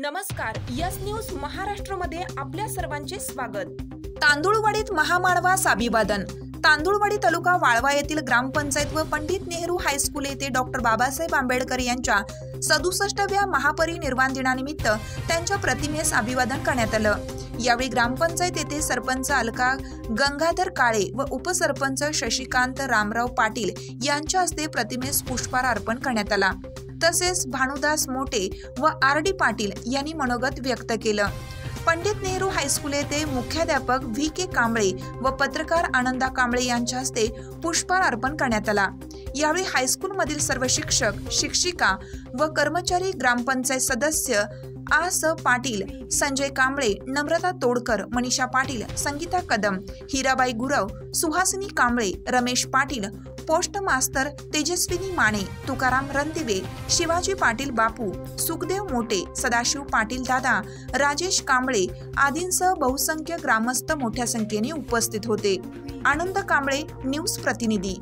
नमस्कार, yes news महाराष्ट्रमध्ये आपल्या सर्वांचे स्वागत। तांदूळवाडीत महामानवास अभिवादन। तांदूळवाडी तालुका वाळवा येथील ग्रामपंचायत व पंडित नेहरू हायस्कूल येथे डॉक्टर बाबासाहेब आंबेडकर यांच्या 67व्या महापरिनिर्वाण दिनानिमित्त त्यांच्या प्रतिमेस अभिवादन करण्यात आलं। यावेळी ग्रामपंचायत येथे सरपंच अलका गंगाधर काळे व उपसरपंच शशिकांत रामराव पाटील यांच्या हस्ते प्रतिमेस पुष्पहार अर्पण करण्यात आला। तसेच भानुदास मोटे व आर.डी. पाटील यांनी मनोगत व्यक्त केलं। पंडित नेहरू हायस्कूल येथे मुख्याध्यापक व्ही.के. कांबळे व पत्रकार आनंदा कांबळे यांच्या हस्ते पुष्पहार अर्पण करण्यात आला। यावेळी हायस्कूलमधील सर्व शिक्षक, शिक्षिका व कर्मचारी, ग्रामपंचायत सदस्य आ.स. पाटील, संजय कांबळे, नम्रता तोडकर, मनीषा पाटील, संगीता कदम, हिराबाई गुरव, सुहासिनी कांबळे, रमेश पाटील, पोस्ट मास्तर तेजस्विनी माने, तुकाराम रणदिवे, शिवाजी पाटील बापू, सुखदेव मोटे, सदाशिव पाटील दादा, राजेश कांबळे आदींसह बहुसंख्य ग्रामस्थ मोठ्या संख्येने उपस्थित होते। आनंद कांबळे, न्यूज प्रतिनिधी।